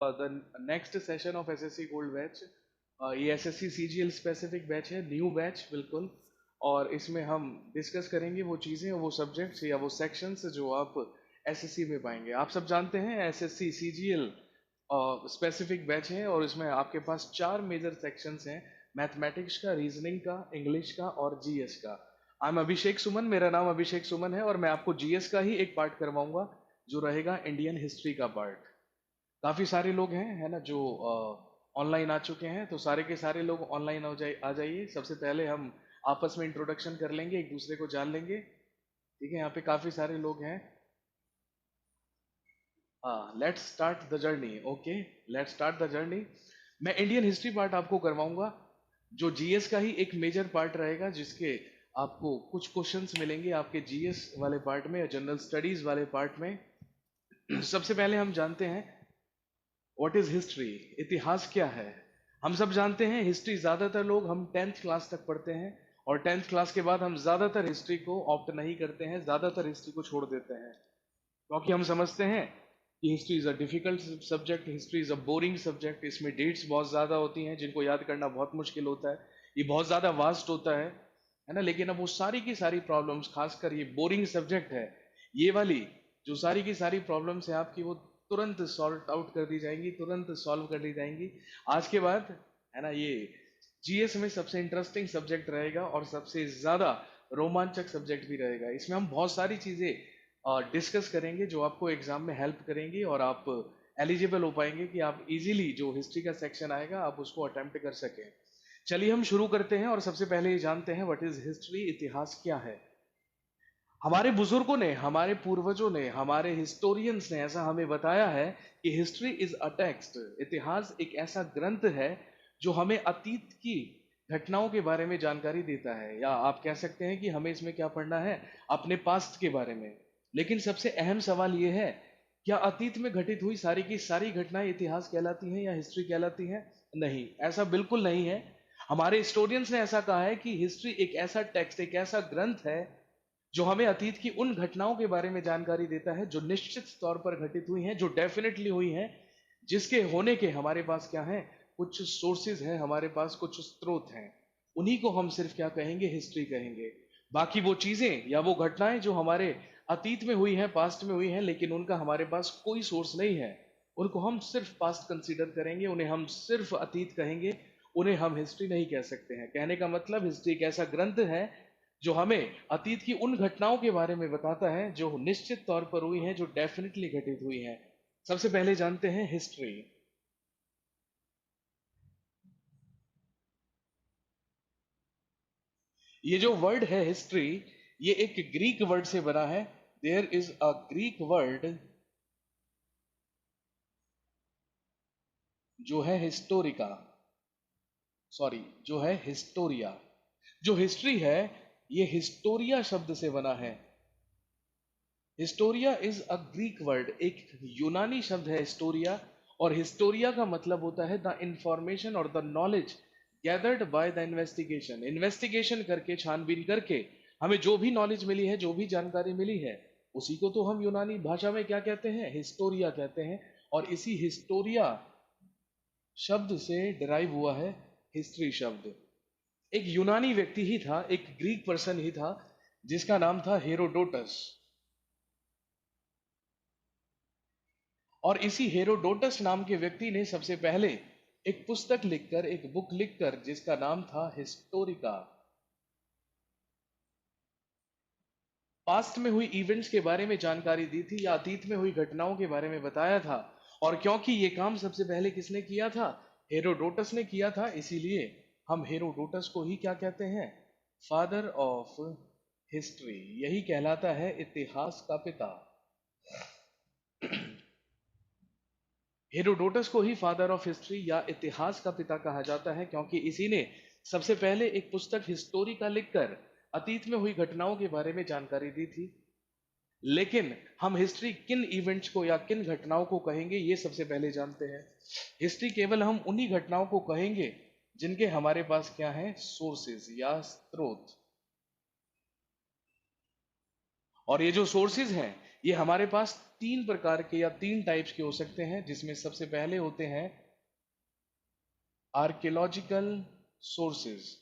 The next session of SSC gold batch. ये SSC CGL specific batch है, new batch बिल्कुल। और इसमें हम डिस्कस करेंगे वो चीज़ें, वो सब्जेक्ट्स या वो सेक्शंस जो आप एसएससी में पाएंगे। आप सब जानते हैं एसएससी सीजीएल स्पेसिफिक बैच है, और इसमें आपके पास 4 मेजर सेक्शंस हैं: मैथमेटिक्स का, रीजनिंग का, इंग्लिश का और जीएस का। आई एम अभिषेक सुमन, मेरा नाम अभिषेक सुमन है, और मैं आपको जीएस का ही एक पार्ट करवाऊंगा जो रहेगा इंडियन हिस्ट्री का पार्ट। काफी सारे लोग हैं, है ना, जो ऑनलाइन आ चुके हैं, तो सारे के सारे लोग ऑनलाइन आ जाइए। सबसे पहले हम आपस में इंट्रोडक्शन कर लेंगे, एक दूसरे को जान लेंगे। ठीक है, यहाँ पे काफी सारे लोग हैं। Let's start the journey. Okay, let's start the journey. मैं इंडियन हिस्ट्री पार्ट आपको करवाऊंगा, जो जीएस का ही एक मेजर पार्ट रहेगा, जिसके आपको कुछ क्वेश्चंस मिलेंगे आपके जीएस वाले पार्ट में या जनरल स्टडीज वाले पार्ट में। सबसे पहले हम जानते हैं व्हाट इज हिस्ट्री। इतिहास क्या है। हम सब जानते हैं हिस्ट्री, ज्यादातर लोग हम 10th क्लास तक पढ़ते हैं, और 10th क्लास के बाद हम ज्यादातर हिस्ट्री को ऑप्ट नहीं करते हैं, ज्यादातर हिस्ट्री को छोड़ देते हैं, क्योंकि हम समझते हैं कि history is a difficult subject, history is a boring subject. इसमें डेट्स बहुत ज्यादा होती हैं जिनको याद करना बहुत मुश्किल होता है, ये बहुत ज्यादा वास्ट होता है ना। लेकिन अब वो सारी की सारी प्रॉब्लम्स, खासकर ये बोरिंग सब्जेक्ट है, ये वाली जो सारी की सारी प्रॉब्लम्स है आपकी, वो तुरंत सॉल्व आउट कर दी जाएंगी, तुरंत सॉल्व कर दी जाएंगी आज के बाद, है ना। ये जीएस में सबसे इंटरेस्टिंग सब्जेक्ट रहेगा और सबसे ज्यादा रोमांचक सब्जेक्ट भी रहेगा। इसमें हम बहुत सारी चीजें डिस्कस करेंगे जो आपको एग्जाम में हेल्प करेंगी, और आप एलिजिबल हो पाएंगे कि आप इजीली जो हिस्ट्री का सेक्शन आएगा आप उसको अटेम्प्ट कर सकें। चलिए हम शुरू करते हैं, और सबसे पहले ये जानते हैं व्हाट इज हिस्ट्री, इतिहास क्या है। हमारे बुजुर्गों ने, हमारे पूर्वजों ने, हमारे हिस्टोरियंस ने ऐसा हमें बताया है कि हिस्ट्री इज अ टेक्स्ट, इतिहास एक ऐसा ग्रंथ है जो हमें अतीत की घटनाओं के बारे में जानकारी देता है, या आप कह सकते हैं कि हमें इसमें क्या पढ़ना है, अपने पास्ट के बारे में। लेकिन सबसे अहम सवाल यह है, क्या अतीत में घटित हुई सारी की सारी घटनाएं इतिहास कहलाती हैं या हिस्ट्री कहलाती हैं? नहीं, ऐसा बिल्कुल नहीं है। हमारे हिस्टोरियंस ने ऐसा कहा है कि हिस्ट्री एक ऐसा टेक्स्ट, एक ऐसा ग्रंथ है जो हमें अतीत की उन घटनाओं के बारे में जानकारी देता है जो निश्चित तौर पर घटित हुई हैं, जो डेफिनेटली हुई हैं, जिसके होने के हमारे पास क्या है, कुछ सोर्सेज हैं, हमारे पास कुछ स्रोत हैं। उन्हीं को हम सिर्फ क्या कहेंगे, हिस्ट्री कहेंगे। बाकी वो चीजें या वो घटनाएं जो हमारे अतीत में हुई हैं, पास्ट में हुई हैं, लेकिन उनका हमारे पास कोई सोर्स नहीं है, उनको हम सिर्फ पास्ट कंसीडर करेंगे, उन्हें हम सिर्फ अतीत कहेंगे, उन्हें हम हिस्ट्री नहीं कह सकते हैं। कहने का मतलब हिस्ट्री एक ऐसा ग्रंथ है जो हमें अतीत की उन घटनाओं के बारे में बताता है जो निश्चित तौर पर हुई हैं, जो डेफिनेटली घटित हुई हैं। सबसे पहले जानते हैं हिस्ट्री। ये जो वर्ड है हिस्ट्री, ये एक ग्रीक वर्ड से बना है। There is a Greek word जो है हिस्टोरिका, सॉरी, जो है हिस्टोरिया। जो हिस्ट्री है ये हिस्टोरिया शब्द से बना है। Historia is a Greek word, एक यूनानी शब्द है हिस्टोरिया, और हिस्टोरिया का मतलब होता है द इंफॉर्मेशन और the knowledge gathered by the investigation. Investigation करके, छानबीन करके हमें जो भी नॉलेज मिली है, जो भी जानकारी मिली है, उसी को तो हम यूनानी भाषा में क्या कहते हैं, हिस्टोरिया कहते हैं। और इसी हिस्टोरिया शब्द से डिराइव हुआ है हिस्ट्री शब्द। एक यूनानी व्यक्ति ही था, एक ग्रीक पर्सन ही था, जिसका नाम था हेरोडोटस। और इसी हेरोडोटस नाम के व्यक्ति ने सबसे पहले एक पुस्तक लिखकर, एक बुक लिखकर, जिसका नाम था हिस्टोरिका, पास्ट में हुई इवेंट्स के बारे में जानकारी दी थी, या अतीत में हुई घटनाओं के बारे में बताया था। और क्योंकि ये काम सबसे पहले किसने किया था, हेरोडोटस ने किया था, इसीलिए हम हेरोडोटस को ही क्या कहते हैं, फादर ऑफ हिस्ट्री। यही कहलाता है इतिहास का पिता। हेरोडोटस को ही फादर ऑफ हिस्ट्री या इतिहास का पिता कहा जाता है, क्योंकि इसी ने सबसे पहले एक पुस्तक हिस्टोरिका लिखकर अतीत में हुई घटनाओं के बारे में जानकारी दी थी। लेकिन हम हिस्ट्री किन इवेंट्स को या किन घटनाओं को कहेंगे, ये सबसे पहले जानते हैं। हिस्ट्री केवल हम उन्हीं घटनाओं को कहेंगे जिनके हमारे पास क्या है, सोर्सेज या स्रोत। और ये जो सोर्सेज हैं, ये हमारे पास तीन प्रकार के या तीन टाइप्स के हो सकते हैं, जिसमें सबसे पहले होते हैं आर्कियोलॉजिकल सोर्सेज,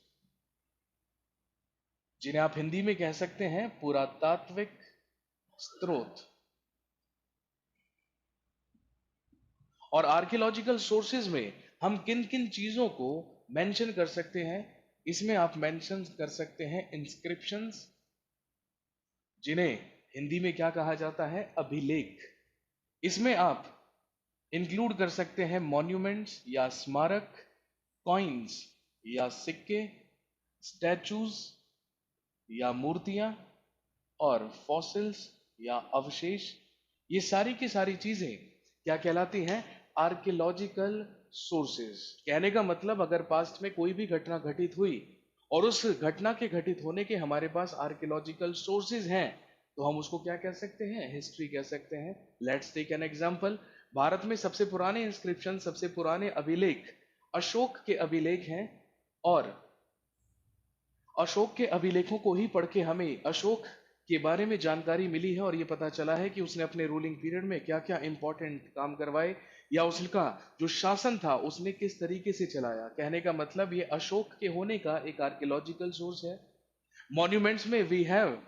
जिन्हें आप हिंदी में कह सकते हैं पुरातात्विक स्रोत। और आर्कियोलॉजिकल सोर्सेज में हम किन किन चीजों को मेंशन कर सकते हैं, इसमें आप मेंशन कर सकते हैं इंस्क्रिप्शंस, जिन्हें हिंदी में क्या कहा जाता है, अभिलेख। इसमें आप इंक्लूड कर सकते हैं मॉन्यूमेंट्स या स्मारक, कॉइन्स या सिक्के, स्टैचूज या मूर्तियां, और फॉसिल्स या अवशेष। ये सारी की सारी चीजें क्या कहलाती हैं, आर्कियोलॉजिकल सोर्सेज। कहने का मतलब अगर पास्ट में कोई भी घटना घटित हुई और उस घटना के घटित होने के हमारे पास आर्कियोलॉजिकल सोर्सेज हैं, तो हम उसको क्या कह सकते हैं, हिस्ट्री कह सकते हैं। Let's take an example. Bharat में सबसे पुराने इंस्क्रिप्शन, सबसे पुराने अभिलेख अशोक के अभिलेख हैं, और अशोक के अभिलेखों को ही पढ़ के हमें अशोक के बारे में जानकारी मिली है, और ये पता चला है कि उसने अपने रूलिंग पीरियड में क्या क्या इंपॉर्टेंट काम करवाए, या उसका जो शासन था उसने किस तरीके से चलाया। कहने का मतलब ये अशोक के होने का एक आर्कियोलॉजिकल सोर्स है। मॉन्यूमेंट्स में we have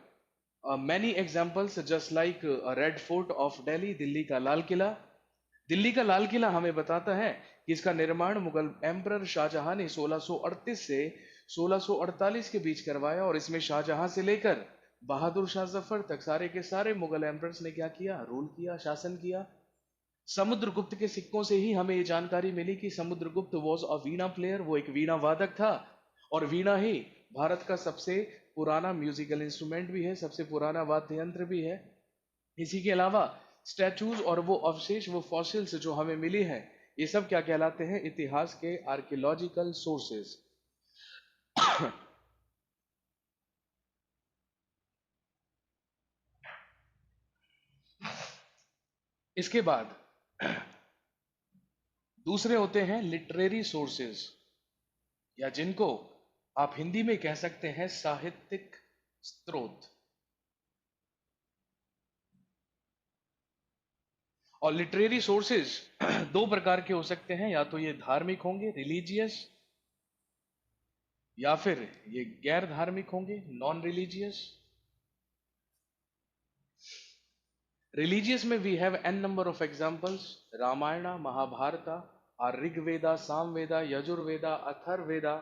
many examples, just like red fort of Delhi, Delhi का लाल किला। दिल्ली का लाल किला हमें बताता है कि इसका निर्माण मुगल एम्परर शाहजहां ने 1638 से 1648 के बीच करवाया, और इसमें शाहजहां से लेकर बहादुर शाह जफर तक सारे के सारे मुगल एम्परर्स ने क्या किया, रूल किया, शासन किया। समुद्रगुप्त के सिक्कों से ही हमें ये जानकारी मिली कि Samudragupta was a Veena player, वो एक वीणा वादक था, और वीणा ही भारत का सबसे पुराना म्यूजिकल इंस्ट्रूमेंट भी है, सबसे पुराना वाद्य यंत्र भी है। इसी के अलावा स्टैचूज और वो अवशेष, वो फॉसिल्स जो हमें मिली है, ये सब क्या कहलाते हैं, इतिहास के आर्कियोलॉजिकल सोर्सेज। इसके बाद दूसरे होते हैं लिटरेरी सोर्सेज, या जिनको आप हिंदी में कह सकते हैं साहित्यिक स्रोत। और लिटरेरी सोर्सेज दो प्रकार के हो सकते हैं, या तो ये धार्मिक होंगे, रिलीजियस, या फिर ये गैर धार्मिक होंगे, नॉन रिलीजियस। रिलीजियस में we have an number of examples, Ramayana, Mahabharata, और ऋग्वेदा, सामवेदा, यजुर्वेदा, अथर्ववेदा,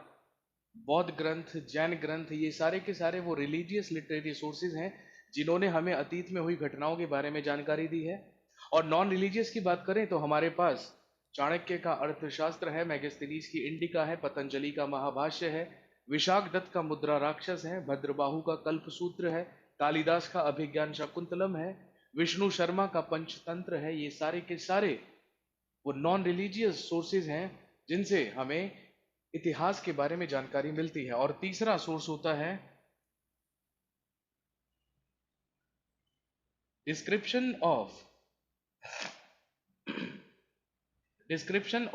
बौद्ध ग्रंथ, जैन ग्रंथ। ये सारे के सारे वो रिलीजियस लिटरेरी सोर्सेज हैं, जिन्होंने हमें अतीत में हुई घटनाओं के बारे में जानकारी दी है। और नॉन रिलीजियस की बात करें तो हमारे पास चाणक्य का अर्थशास्त्र है, मैगस्थनीज की इंडिका है, पतंजलि का महाभाष्य है, विशाख दत्त का मुद्रा राक्षस है, भद्रबाहु का कल्पसूत्र है, कालिदास का अभिज्ञान शाकुंतलम है, विष्णु शर्मा का पंचतंत्र है। ये सारे के सारे वो नॉन रिलीजियस सोर्सेज हैं, जिनसे हमें इतिहास के बारे में जानकारी मिलती है। और तीसरा सोर्स होता है डिस्क्रिप्शन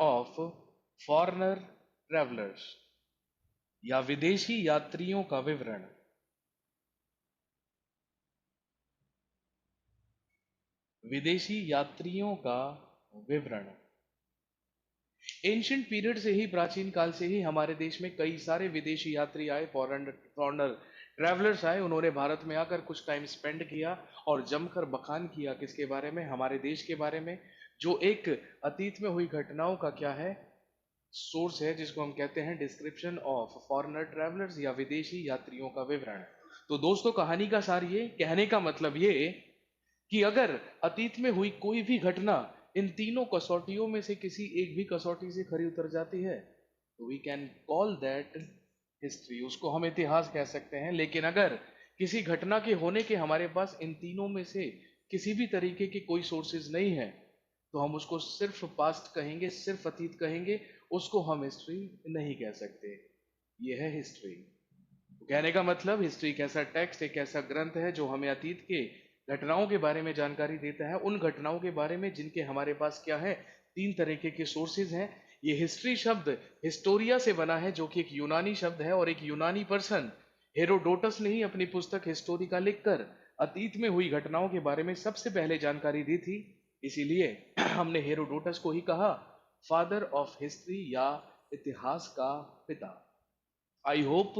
ऑफ फॉरेनर ट्रैवलर्स, या विदेशी यात्रियों का विवरण। विदेशी यात्रियों का विवरण। एंशियंट पीरियड से ही, प्राचीन काल से ही हमारे देश में कई सारे विदेशी यात्री आए, फॉरेनर ट्रैवलर्स आए। उन्होंने भारत में आकर कुछ टाइम स्पेंड किया और जमकर बखान किया किसके बारे में, हमारे देश के बारे में, जो एक अतीत में हुई घटनाओं का क्या है, सोर्स है, जिसको हम कहते हैं डिस्क्रिप्शन ऑफ फॉरेनर ट्रैवलर्स, या विदेशी यात्रियों का विवरण। तो दोस्तों, कहानी का सार ये, कहने का मतलब ये कि अगर अतीत में हुई कोई भी घटना इन तीनों कसौटियों में से किसी एक भी कसौटी से खरी उतर जाती है, तो we can call that history, उसको हम इतिहास कह सकते हैं। लेकिन अगर किसी घटना के होने के हमारे पास इन तीनों में से किसी भी तरीके के कोई सोर्सेज नहीं है, तो हम उसको सिर्फ पास्ट कहेंगे, सिर्फ अतीत कहेंगे, उसको हम हिस्ट्री नहीं कह सकते। ये है हिस्ट्री। कहने का मतलब हिस्ट्री एक ऐसा टेक्स्ट, एक ऐसा ग्रंथ है जो हमें अतीत के घटनाओं के बारे में जानकारी देता है, उन घटनाओं के बारे में जिनके हमारे पास क्या है, तीन तरीके के सोर्सेज हैं। ये हिस्ट्री शब्द हिस्टोरिया से बना है, जो कि एक यूनानी शब्द है, और एक यूनानी पर्सन हेरोडोटस ने ही अपनी पुस्तक हिस्टोरिका लिखकर अतीत में हुई घटनाओं के बारे में सबसे पहले जानकारी दी थी। इसीलिए हमने हेरोडोटस को ही कहा फादर ऑफ हिस्ट्री या इतिहास का पिता। आई होप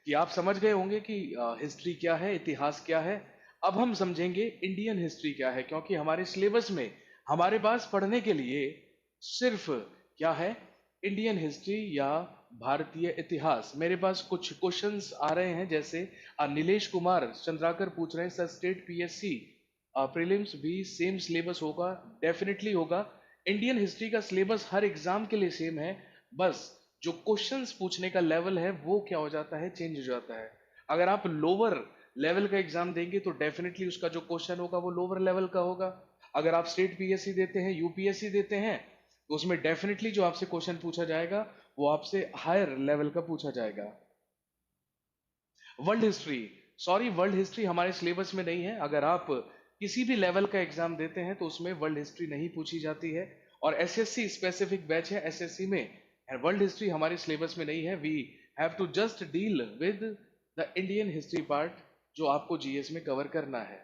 कि आप समझ गए होंगे कि हिस्ट्री क्या है, इतिहास क्या है। अब हम समझेंगे इंडियन हिस्ट्री क्या है, क्योंकि हमारे सिलेबस में हमारे पास पढ़ने के लिए सिर्फ क्या है, इंडियन हिस्ट्री या भारतीय इतिहास। मेरे पास कुछ क्वेश्चंस आ रहे हैं, जैसे नीलेश कुमार चंद्राकर पूछ रहे हैं सर स्टेट पीएससी प्रीलिम्स भी सेम सिलेबस होगा? डेफिनेटली होगा। इंडियन हिस्ट्री का सिलेबस हर एग्जाम के लिए सेम है, बस जो क्वेश्चंस पूछने का लेवल है वो क्या हो जाता है, चेंज हो जाता है। अगर आप लोअर लेवल का एग्जाम देंगे तो डेफिनेटली उसका जो क्वेश्चन होगा वो लोअर लेवल का होगा। अगर आप स्टेट पीएससी देते हैं, यूपीएससी देते हैं, तो उसमें डेफिनेटली जो आपसे क्वेश्चन पूछा जाएगा वो आपसे हायर लेवल का पूछा जाएगा। World history, sorry world history हमारे सिलेबस में नहीं है। अगर आप किसी भी लेवल का एग्जाम देते हैं तो उसमें वर्ल्ड हिस्ट्री नहीं पूछी जाती है। और एसएससी स्पेसिफिक बैच है, एसएससी में वर्ल्ड हिस्ट्री हमारे सिलेबस में नहीं है। We have to just deal with the Indian history part जो आपको जीएस में कवर करना है।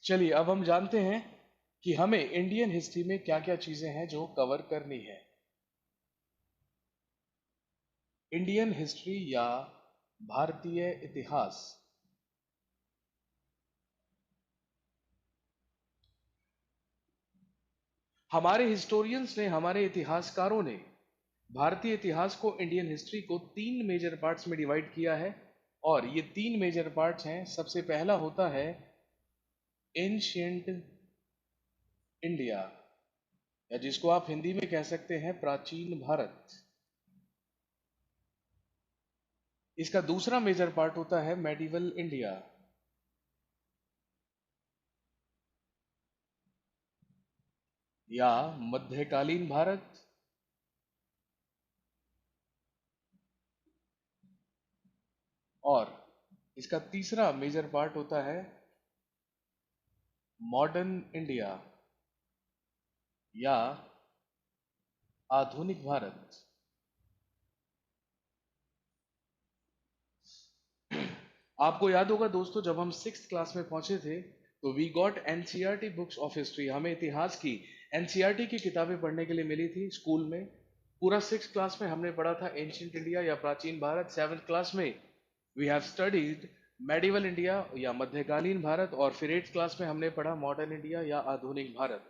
चलिए अब हम जानते हैं कि हमें इंडियन हिस्ट्री में क्या क्या चीजें हैं जो कवर करनी है। इंडियन हिस्ट्री या भारतीय इतिहास, हमारे हिस्टोरियंस ने, हमारे इतिहासकारों ने भारतीय इतिहास को, इंडियन हिस्ट्री को तीन मेजर पार्ट्स में डिवाइड किया है। और ये तीन मेजर पार्ट्स हैं। सबसे पहला होता है एंशियंट इंडिया, या जिसको आप हिंदी में कह सकते हैं प्राचीन भारत। इसका दूसरा मेजर पार्ट होता है मेडिवल इंडिया, या मध्यकालीन भारत। और इसका तीसरा मेजर पार्ट होता है मॉडर्न इंडिया या आधुनिक भारत। आपको याद होगा दोस्तों, जब हम सिक्स क्लास में पहुंचे थे तो we got NCERT books of history. हमें इतिहास की एनसीईआरटी की किताबें पढ़ने के लिए मिली थी स्कूल में। पूरा सिक्स क्लास में हमने पढ़ा था एंशियंट इंडिया या प्राचीन भारत। सेवन्थ क्लास में we have studied medieval India या मध्यकालीन भारत। और फिर एट्थ क्लास में हमने पढ़ा मॉडर्न इंडिया या आधुनिक भारत।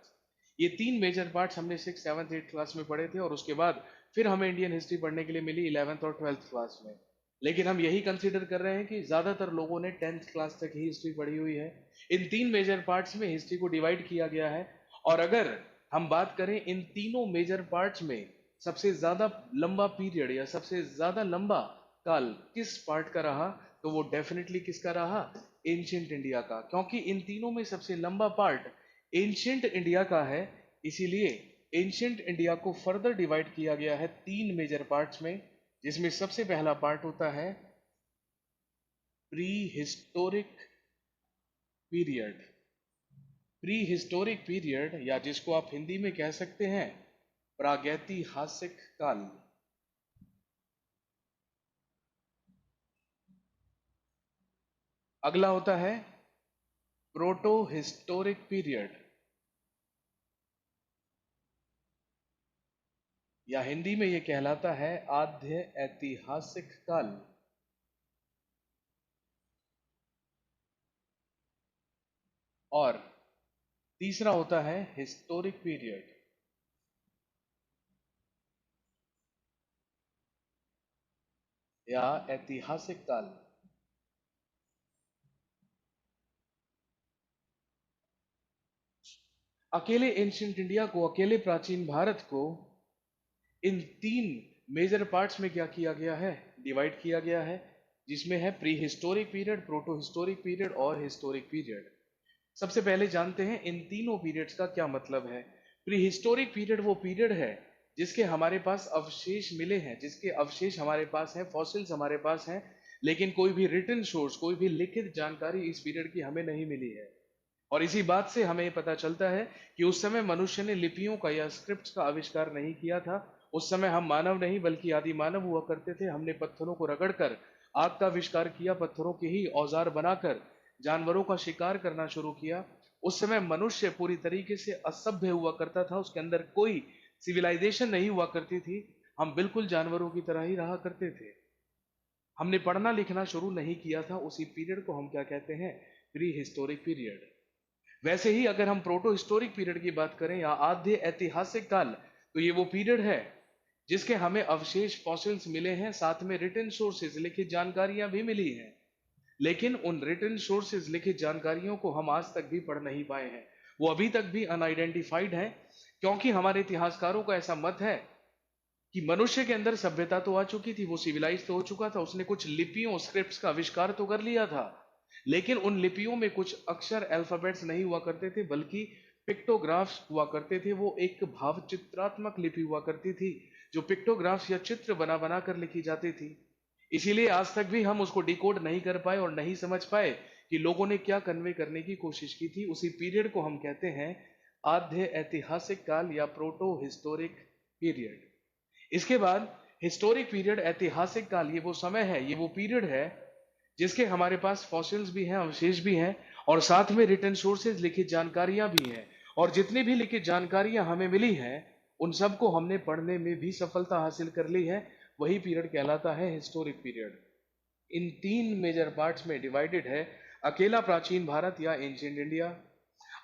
ये तीन मेजर पार्ट्स हमने सिक्स सेवन्थ एट्थ क्लास में पढ़े थे। और उसके बाद फिर हमें इंडियन हिस्ट्री पढ़ने के लिए मिली इलेवेंथ और ट्वेल्थ क्लास में। लेकिन हम यही कंसीडर कर रहे हैं कि ज्यादातर लोगों ने टेंथ क्लास तक ही हिस्ट्री पढ़ी हुई है। इन तीन मेजर पार्ट्स में हिस्ट्री को डिवाइड किया गया है। और अगर हम बात करें इन तीनों मेजर पार्ट्स में सबसे ज्यादा लंबा पीरियड या सबसे ज्यादा लंबा काल किस पार्ट का रहा, तो वो डेफिनेटली किसका रहा, एंशियंट इंडिया का। क्योंकि इन तीनों में सबसे लंबा पार्ट एंशियंट इंडिया का है, इसीलिए एंशियंट इंडिया को फर्दर डिवाइड किया गया है तीन मेजर पार्ट्स में, जिसमें सबसे पहला पार्ट होता है pre historic period. Pre historic period, या जिसको आप हिंदी में कह सकते हैं प्रागैतिहासिक काल। अगला होता है प्रोटो हिस्टोरिक पीरियड, या हिंदी में यह कहलाता है आद्य ऐतिहासिक काल। और तीसरा होता है हिस्टोरिक पीरियड, या ऐतिहासिक काल। अकेले एंशियंट इंडिया को, अकेले प्राचीन भारत को इन तीन मेजर पार्ट्स में क्या किया गया है, डिवाइड किया गया है, जिसमें है pre historic period, proto historic period और हिस्टोरिक पीरियड। सबसे पहले जानते हैं इन तीनों पीरियड्स का क्या मतलब है। प्री हिस्टोरिक पीरियड वो पीरियड है जिसके हमारे पास अवशेष मिले हैं, जिसके अवशेष हमारे पास हैं, फॉसिल्स हमारे पास हैं, लेकिन कोई भी रिटन सोर्स, कोई भी लिखित जानकारी इस पीरियड की हमें नहीं मिली है। और इसी बात से हमें पता चलता है कि उस समय मनुष्य ने लिपियों का या स्क्रिप्ट्स का आविष्कार नहीं किया था। उस समय हम मानव नहीं बल्कि आदि मानव हुआ करते थे। हमने पत्थरों को रगड़कर आग का आविष्कार किया, पत्थरों के ही औजार बनाकर जानवरों का शिकार करना शुरू किया। उस समय मनुष्य पूरी तरीके से असभ्य हुआ करता था, उसके अंदर कोई सिविलाइजेशन नहीं हुआ करती थी। हम बिल्कुल जानवरों की तरह ही रहा करते थे। हमने पढ़ना लिखना शुरू नहीं किया था। उसी पीरियड को हम क्या कहते हैं? Pre historic period. वैसे ही अगर हम प्रोटो हिस्टोरिक पीरियड की बात करें या आद्य ऐतिहासिक काल, तो ये वो पीरियड है जिसके हमें अवशेष फॉसिल्स मिले हैं, साथ में रिटन सोर्सेज लिखित जानकारियां भी मिली हैं। लेकिन उन रिटन सोर्सेज लिखित जानकारियों को हम आज तक भी पढ़ नहीं पाए हैं। वो अभी तक भी अनआइडेंटिफाइड है, क्योंकि हमारे इतिहासकारों का ऐसा मत है कि मनुष्य के अंदर सभ्यता तो आ चुकी थी, वो सिविलाइज तो हो चुका था, उसने कुछ लिपियों स्क्रिप्ट्स का आविष्कार तो कर लिया था, लेकिन उन लिपियों में कुछ अक्षर अल्फाबेट्स नहीं हुआ करते थे, बल्कि पिक्टोग्राफ्स हुआ करते थे। वो एक भाव चित्रात्मक लिपि हुआ करती थी, जो पिक्टोग्राफ्स या चित्र बना बना कर लिखी जाती थी। इसीलिए आज तक भी हम उसको डिकोड नहीं कर पाए और नहीं समझ पाए कि लोगों ने क्या कन्वे करने की कोशिश की थी। उसी पीरियड को हम कहते हैं आद्य ऐतिहासिक काल या प्रोटो हिस्टोरिक पीरियड। इसके बाद हिस्टोरिक पीरियड, ऐतिहासिक काल, ये वो समय है, ये वो पीरियड है जिसके हमारे पास फॉसिल्स भी हैं, अवशेष भी हैं, और साथ में रिटन सोर्सेज लिखित जानकारियां भी हैं। और जितनी भी लिखित जानकारियां हमें मिली हैं, उन सबको हमने पढ़ने में भी सफलता हासिल कर ली है। वही पीरियड कहलाता है हिस्टोरिक पीरियड। इन तीन मेजर पार्ट्स में डिवाइडेड है अकेला प्राचीन भारत या एंशिएंट इंडिया।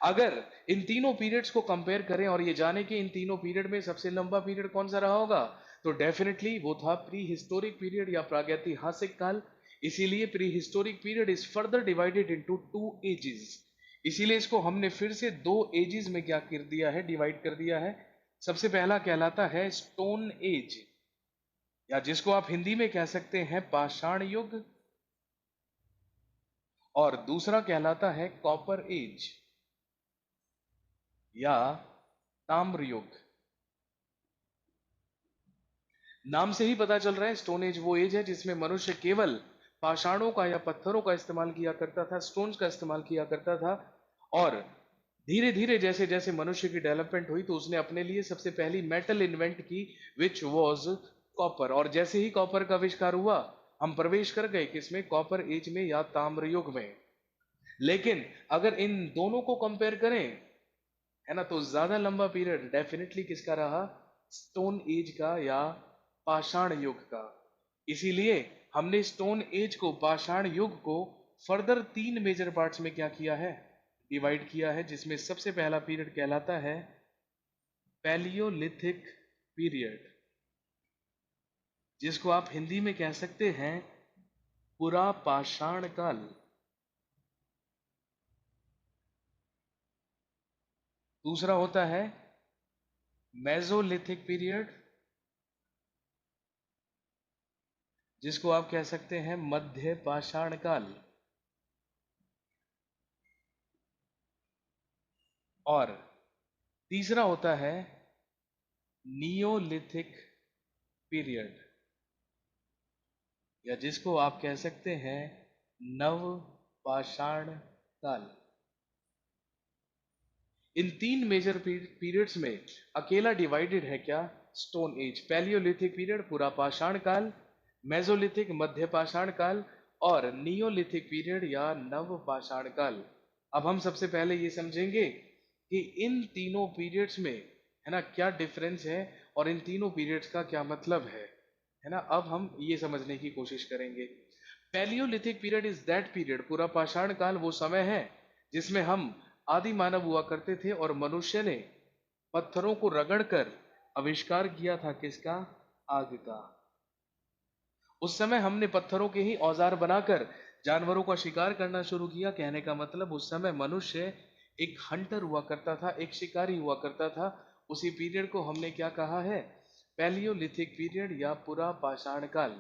अगर इन तीनों पीरियड्स को कंपेयर करें और ये जाने कि इन तीनों पीरियड में सबसे लंबा पीरियड कौन सा रहा होगा, तो डेफिनेटली वो था प्री हिस्टोरिक पीरियड या प्रागैतिहासिक काल। इसीलिए pre historic period is further divided into two ages. इसीलिए इसको हमने फिर से दो एजेस में क्या कर दिया है, डिवाइड कर दिया है। सबसे पहला कहलाता है स्टोन एज, या जिसको आप हिंदी में कह सकते हैं पाषाण युग, और दूसरा कहलाता है कॉपर एज या ताम्र युग। नाम से ही पता चल रहा है स्टोन एज वो एज है जिसमें मनुष्य केवल पाषाणों का या पत्थरों का इस्तेमाल किया करता था, स्टोन्स का इस्तेमाल किया करता था। और धीरे धीरे जैसे जैसे मनुष्य की डेवलपमेंट हुई, तो उसने अपने लिए सबसे पहली मेटल इन्वेंट की, विच वॉज कॉपर। और जैसे ही कॉपर का आविष्कार हुआ, हम प्रवेश कर गए किसमें? कॉपर एज में या ताम्र युग में। लेकिन अगर इन दोनों को कंपेयर करें, है ना, तो ज्यादा लंबा पीरियड डेफिनेटली किसका रहा? स्टोन एज का या पाषाण युग का। इसीलिए हमने स्टोन एज को, पाषाण युग को फर्दर तीन मेजर पार्ट्स में क्या किया है? डिवाइड किया है, जिसमें सबसे पहला पीरियड कहलाता है पैलियोलिथिक पीरियड, जिसको आप हिंदी में कह सकते हैं पुरा पाषाण काल। दूसरा होता है मेसोलिथिक पीरियड, जिसको आप कह सकते हैं मध्य पाषाण काल। और तीसरा होता है नियोलिथिक पीरियड, या जिसको आप कह सकते हैं नव पाषाण काल। इन तीन मेजर पीरियड्स में अकेला डिवाइडेड है क्या? Stone age. पैलियोलिथिक पीरियड पूरा पाषाण काल, मेसोलिथिक मध्य पाषाण काल, और नियोलिथिक पीरियड या नव पाषाण काल। अब हम सबसे पहले ये समझेंगे कि इन तीनों पीरियड्स में, है ना, क्या डिफरेंस है और इन तीनों पीरियड्स का क्या मतलब है ना। अब हम ये समझने की कोशिश करेंगे। Palaeolithic period is that period, पूरा पाषाण काल वो समय है जिसमें हम आदि मानव हुआ करते थे, और मनुष्य ने पत्थरों को रगड़कर आविष्कार किया था किसका? आग का। उस समय हमने पत्थरों के ही औजार बनाकर जानवरों का शिकार करना शुरू किया। कहने का मतलब उस समय मनुष्य एक हंटर हुआ करता था, एक शिकारी हुआ करता था। उसी पीरियड को हमने क्या कहा है? पैलियोलिथिक पीरियड या पुरा पाषाण काल।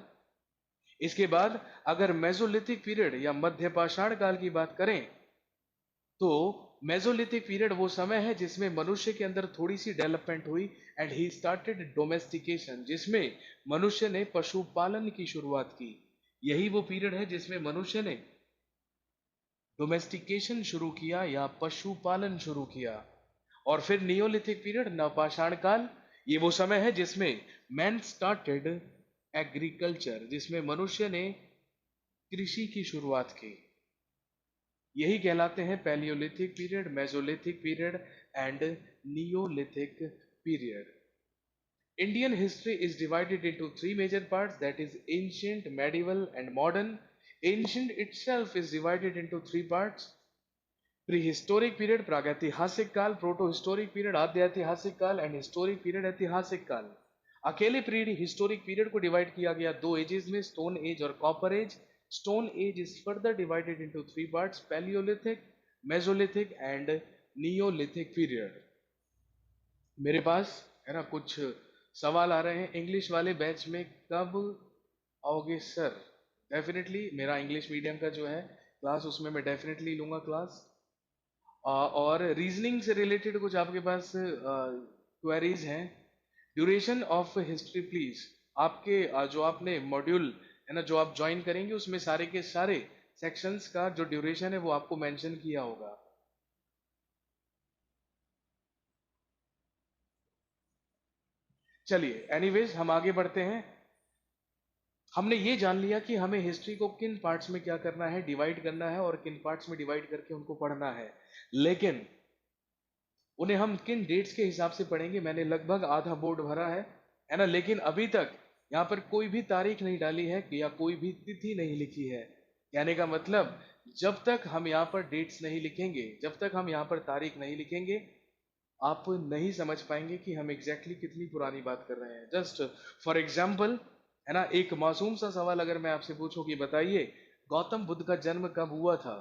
इसके बाद अगर मेसोलिथिक पीरियड या मध्य पाषाण काल की बात करें, तो मेसोलिथिक पीरियड वो समय है जिसमें मनुष्य के अंदर थोड़ी सी डेवलपमेंट हुई एंड ही स्टार्टेड डोमेस्टिकेशन, जिसमें मनुष्य ने पशुपालन की शुरुआत की। यही वो पीरियड है जिसमें मनुष्य ने डोमेस्टिकेशन शुरू किया या पशुपालन शुरू किया। और फिर नियोलिथिक पीरियड, नवपाषाण काल, ये वो समय है जिसमें मैन स्टार्टेड एग्रीकल्चर, जिसमें मनुष्य ने कृषि की शुरुआत की। यही कहलाते हैं Palaeolithic period, Mesolithic period and neolithic period. Indian history is divided into three major parts, that is ancient, medieval and modern. Ancient itself is divided into three parts: prehistoric period, प्रागैतिहासिक काल, प्रोटोहिस्टोरिक पीरियड, आद्य ऐतिहासिक काल and historic period, ऐतिहासिक काल। अकेले pre historic period को divide किया गया दो एजेस में, स्टोन एज और copper age. Stone age is further divided into three parts: palaeolithic, mesolithic and neolithic period. मेरे पास है ना कुछ सवाल आ रहे हैं, इंग्लिश वाले बैच में कब आओगे सर? डेफिनेटली मेरा इंग्लिश मीडियम का जो है क्लास, उसमें मैं डेफिनेटली लूंगा क्लास। और रीजनिंग से रिलेटेड कुछ आपके पास क्वेरीज हैं? Duration of history please. आपके जो आपने मॉड्यूल है ना जो आप ज्वाइन करेंगे, उसमें सारे के सारे सेक्शंस का जो ड्यूरेशन है वो आपको मेंशन किया होगा। चलिए एनीवेज हम आगे बढ़ते हैं। हमने ये जान लिया कि हमें हिस्ट्री को किन पार्ट्स में क्या करना है, डिवाइड करना है, और किन पार्ट्स में डिवाइड करके उनको पढ़ना है। लेकिन उन्हें हम किन डेट्स के हिसाब से पढ़ेंगे, मैंने लगभग आधा बोर्ड भरा है ना। लेकिन अभी तक यहाँ पर कोई भी तारीख नहीं डाली है या कोई भी तिथि नहीं लिखी है। कहने का मतलब, जब तक हम यहाँ पर डेट्स नहीं लिखेंगे, जब तक हम यहाँ पर तारीख नहीं लिखेंगे, आप नहीं समझ पाएंगे कि हम एग्जैक्टली कितनी पुरानी बात कर रहे हैं। जस्ट फॉर एग्जाम्पल है ना, एक मासूम सा सवाल अगर मैं आपसे पूछूं कि बताइए गौतम बुद्ध का जन्म कब हुआ था,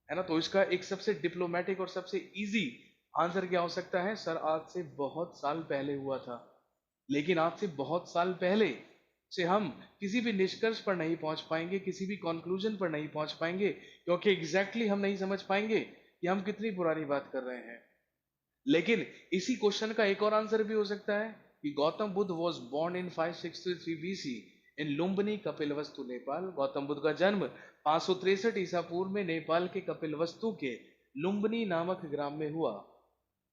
है ना, तो इसका एक सबसे डिप्लोमेटिक और सबसे इजी आंसर क्या हो सकता है? सर आज से बहुत साल पहले हुआ था। लेकिन आज से बहुत साल पहले से हम किसी भी निष्कर्ष पर नहीं पहुंच पाएंगे, किसी भी कंक्लूजन पर नहीं पहुंच पाएंगे, क्योंकि एग्जैक्टली हम नहीं समझ पाएंगे कि हम कितनी पुरानी बात कर रहे हैं। लेकिन इसी क्वेश्चन का एक और आंसर भी हो सकता है कि Gautam Buddha was born in 563 BC in Lumbini Kapilvastu, Nepal. Gautam Buddha का जन्म 563 ईसा पूर्व में नेपाल के कपिलवस्तु के लुम्बिनी नामक ग्राम में हुआ।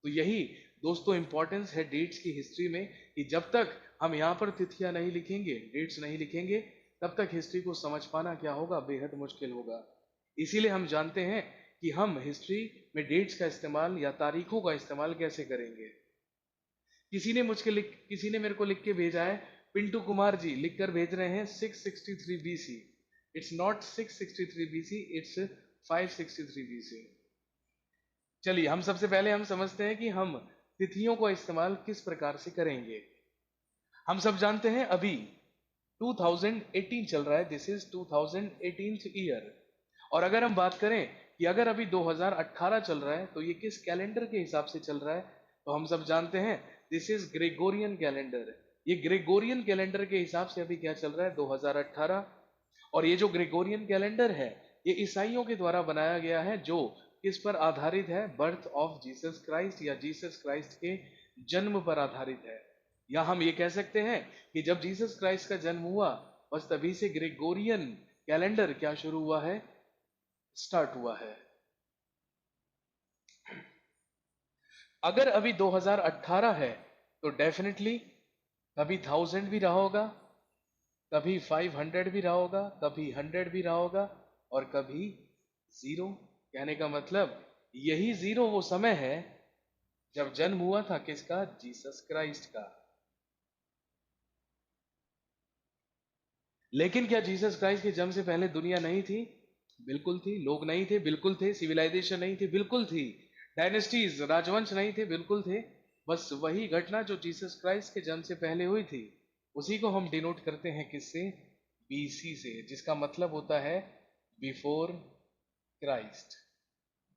तो यही दोस्तों इंपॉर्टेंस है डेट्स की हिस्ट्री में, कि जब तक हम यहाँ पर तिथियां नहीं लिखेंगे, डेट्स नहीं लिखेंगे, तब तक हिस्ट्री को समझ पाना क्या होगा, बेहद मुश्किल होगा। इसीलिए हम जानते हैं कि हम हिस्ट्री में डेट्स का इस्तेमाल या तारीखों का इस्तेमाल कैसे करेंगे। किसी ने मेरे को लिख के भेजा है, पिंटू कुमार जी लिखकर भेज रहे हैं 663 BC. It's not 663 BC, it's 563 BC. चलिए हम सबसे पहले हम समझते हैं कि हम तिथियों का इस्तेमाल किस प्रकार से करेंगे। हम सब जानते हैं अभी 2018 चल रहा है, दिस इज 2018 ईयर। और अगर हम बात करें कि अगर अभी 2018 चल रहा है तो ये किस कैलेंडर के हिसाब से चल रहा है, तो हम सब जानते हैं दिस इज ग्रेगोरियन कैलेंडर। ये ग्रेगोरियन कैलेंडर के हिसाब से अभी क्या चल रहा है, 2018। और ये जो ग्रेगोरियन कैलेंडर है, ये ईसाइयों के द्वारा बनाया गया है, जो किस पर आधारित है? बर्थ ऑफ जीसस क्राइस्ट या जीसस क्राइस्ट के जन्म पर आधारित है। या हम ये कह सकते हैं कि जब जीसस क्राइस्ट का जन्म हुआ, बस तभी से ग्रेगोरियन कैलेंडर क्या शुरू हुआ है, स्टार्ट हुआ है। अगर अभी 2018 है तो डेफिनेटली कभी 1000 भी रहा होगा, कभी 500 भी रहा होगा, कभी 100 भी रहा होगा, और कभी 0। कहने का मतलब यही 0 वो समय है जब जन्म हुआ था किसका? जीसस क्राइस्ट का। लेकिन क्या जीसस क्राइस्ट के जन्म से पहले दुनिया नहीं थी? बिल्कुल थी। लोग नहीं थे? बिल्कुल थे। सिविलाइजेशन नहीं थी? बिल्कुल थी। डायनेस्टीज, राजवंश नहीं थे? बिल्कुल थे। बस वही घटना जो जीसस क्राइस्ट के जन्म से पहले हुई थी, उसी को हम डिनोट करते हैं किससे? बीसी से, जिसका मतलब होता है बिफोर क्राइस्ट,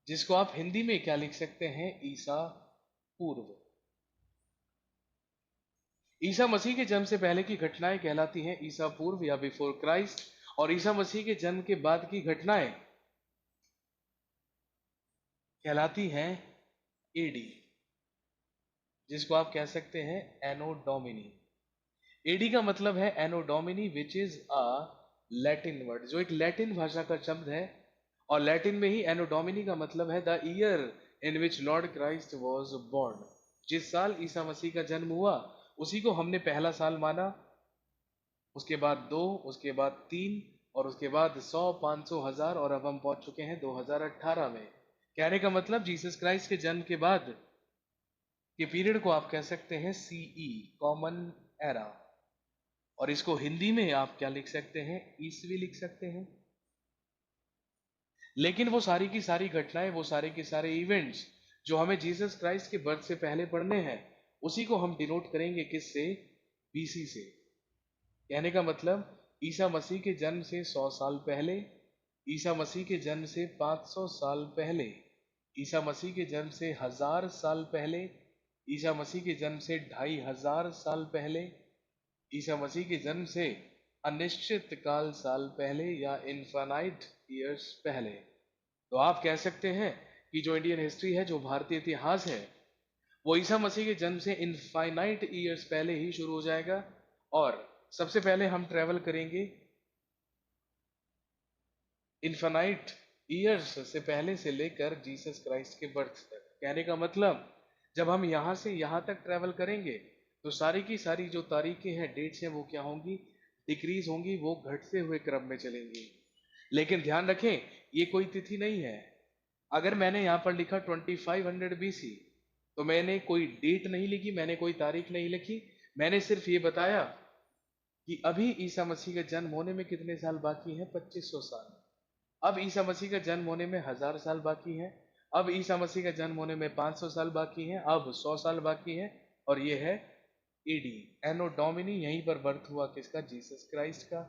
जिसको आप हिंदी में क्या लिख सकते हैं? ईसा पूर्व। ईसा मसीह के जन्म से पहले की घटनाएं कहलाती हैं ईसा पूर्व या बिफोर क्राइस्ट, और ईसा मसीह के जन्म के बाद की घटनाएं कहलाती हैं एडी, जिसको आप कह सकते हैं एनो डोमिनी। एडी का मतलब है anno domini, which is a Latin word, जो एक लैटिन भाषा का शब्द है। और लैटिन में ही एनो डोमिनी का मतलब है the year in which lord Christ was born. जिस साल ईसा मसीह का जन्म हुआ उसी को हमने पहला साल माना, उसके बाद 2, उसके बाद 3, और उसके बाद 100, 500, 1000, और अब हम पहुंच चुके हैं 2018 में। कहने का मतलब जीसस क्राइस्ट के जन्म के बाद के पीरियड को आप कह सकते हैं सीई, कॉमन एरा। और इसको हिंदी में आप क्या लिख सकते हैं, ईसवी लिख सकते हैं। लेकिन वो सारी की सारी घटनाएं, वो सारे के सारे इवेंट्स जो हमें जीसस क्राइस्ट के बर्थ से पहले पढ़ने हैं, उसी को हम डिनोट करेंगे किससे, बीसी से। कहने का मतलब ईसा मसीह के जन्म से 100 साल पहले, ईसा मसीह के जन्म से 500 साल पहले, ईसा मसीह के जन्म से 1000 साल पहले, ईसा मसीह के जन्म से 2500 साल पहले, ईसा मसीह के जन्म से अनिश्चित काल साल पहले या इनफाइनाइट ईयर्स पहले। तो आप कह सकते हैं कि जो इंडियन हिस्ट्री है, जो भारतीय इतिहास है, वो ईसा मसीह के जन्म से इनफाइनाइट ईयर्स पहले ही शुरू हो जाएगा। और सबसे पहले हम ट्रेवल करेंगे इनफाइनाइट ईयर्स से पहले से लेकर जीसस क्राइस्ट के बर्थ तक। कहने का मतलब जब हम यहां से यहां तक ट्रेवल करेंगे तो सारी की सारी जो तारीखें हैं, डेट्स हैं, वो क्या होंगी, डिक्रीज होंगी, वो घटते हुए क्रम में चलेंगी। लेकिन ध्यान रखें, ये कोई तिथि नहीं है। अगर मैंने यहाँ पर लिखा 2500 बीसी, तो मैंने कोई डेट नहीं लिखी, मैंने कोई तारीख नहीं लिखी, मैंने सिर्फ ये बताया कि अभी ईसा मसीह का जन्म होने में कितने साल बाकी हैं, 2500 साल। अब ईसा मसीह का जन्म होने में 1000 साल बाकी है, अब ईसा मसीह का जन्म होने में 500 साल बाकी है, अब 100 साल बाकी है। और ये है एडी, एनो डोमिनी, यहीं पर बर्थ हुआ किसका, जीसस क्राइस्ट का।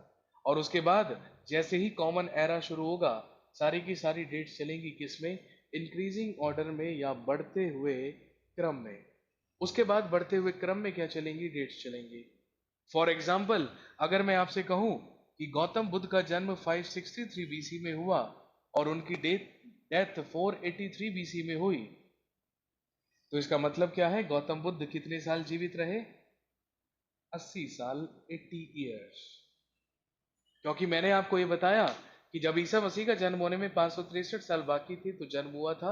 और उसके बाद जैसे ही कॉमन एरा शुरू होगा, सारी की सारी डेट्स चलेंगी किसमें, इंक्रीजिंग ऑर्डर में या बढ़ते हुए क्रम में। उसके बाद बढ़ते हुए क्रम में क्या चलेंगी, डेट्स चलेंगी। फॉर एग्जाम्पल, अगर मैं आपसे कहूं कि गौतम बुद्ध का जन्म 563 बीसी में हुआ और उनकी डेथ 483 बीसी में हुई, तो इसका मतलब क्या है, गौतम बुद्ध कितने साल जीवित रहे, 80 साल, 80 ईयर्स। क्योंकि मैंने आपको ये बताया कि जब ईसा मसीह का जन्म होने में 563 साल बाकी थी तो जन्म हुआ था